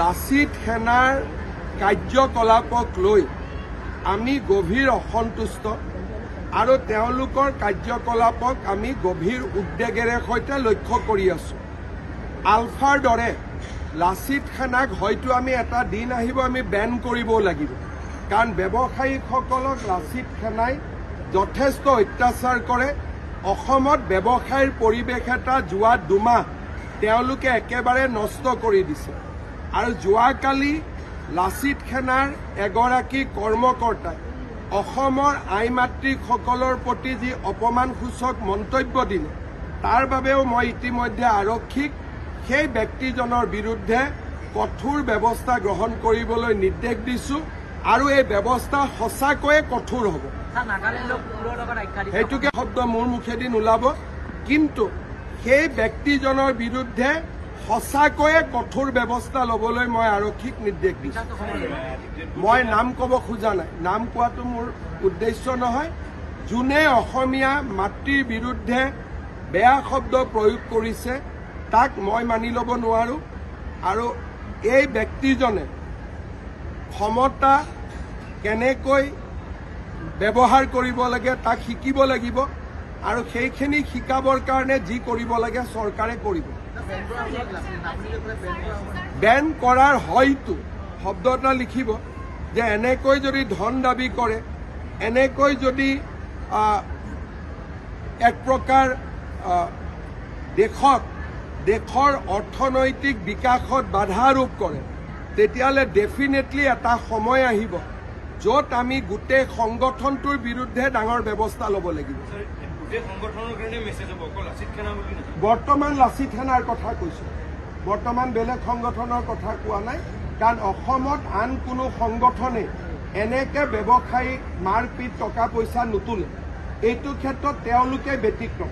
লাচিত সেনাৰ কাৰ্যকলাপক লৈ আমি গভীৰ অসন্তুষ্ট আৰু তেওঁলোকৰ কাৰ্যকলাপক আমি গভীৰ উদ্বেগেৰে সৈতে লক্ষ্য কৰি আছো। আলফাৰ দৰে লাচিত সেনাক হয়তো আমি এটা দিন আহিব আমি বেন কৰিবও লাগিব, কাৰণ ব্যৱসায়ীসকলক লাচিত সেনাই যথেষ্ট অত্যাচাৰ কৰে। অসমত ব্যৱসায়ৰ পৰিৱেশ এটা যোৱা দুমাহ তেওঁলোকে একেবাৰে নষ্ট কৰি দিছে। আৰু যোৱাকালি লাচিত সেনাৰ এগৰাকী কৰ্মকৰ্তাই অসমৰ আই মাতৃসকলৰ প্ৰতি যি অপমানসূচক মন্তব্য দিলে, তাৰ বাবেও মই ইতিমধ্যে আৰক্ষীক সেই ব্যক্তিজনৰ বিৰুদ্ধে কঠোৰ ব্যৱস্থা গ্ৰহণ কৰিবলৈ নিৰ্দেশ দিছো আৰু এই ব্যৱস্থা সঁচাকৈয়ে কঠোৰ হ'ব। সেইটোকে শব্দ মোৰ মুখেদি নোলাব, কিন্তু সেই ব্যক্তিজনৰ বিৰুদ্ধে সঁচাকৈয়ে কঠোৰ ব্যৱস্থা ল'বলৈ মই আৰক্ষীক নিৰ্দেশ দিছো। মই নাম ক'ব খোজা নাই, নাম কোৱাটো মোৰ উদ্দেশ্য নহয়। যোনে অসমীয়া মাতৃৰ বিৰুদ্ধে বেয়া শব্দ প্ৰয়োগ কৰিছে তাক মই মানি ল'ব নোৱাৰো। আৰু এই ব্যক্তিজনে ক্ষমতা কেনেকৈ ব্যৱহাৰ কৰিব লাগে তাক শিকিব লাগিব, আৰু সেইখিনি শিকাবৰ কাৰণে যি কৰিব লাগে চৰকাৰে কৰিব। বেন কৰাৰ হয়তো শব্দ এটা লিখিব যে এনেকৈ যদি ধন দাবী কৰে, এনেকৈ যদি এক প্ৰকাৰ দেশৰ অৰ্থনৈতিক বিকাশত বাধা আৰোপ কৰে, তেতিয়াহ'লে ডেফিনেটলি এটা সময় আহিব য'ত আমি গোটেই সংগঠনটোৰ বিৰুদ্ধে ডাঙৰ ব্যৱস্থা ল'ব লাগিব। বৰ্তমান লাচিত সেনাৰ কথা কৈছো, বৰ্তমান বেলেগ সংগঠনৰ কথা কোৱা নাই, কাৰণ অসমত আন কোনো সংগঠনে এনেকে ব্যৱসায়ী মাৰপিট টকা পইচা নোতোলে। এইটো ক্ষেত্ৰত তেওঁলোকে ব্যতিক্ৰম।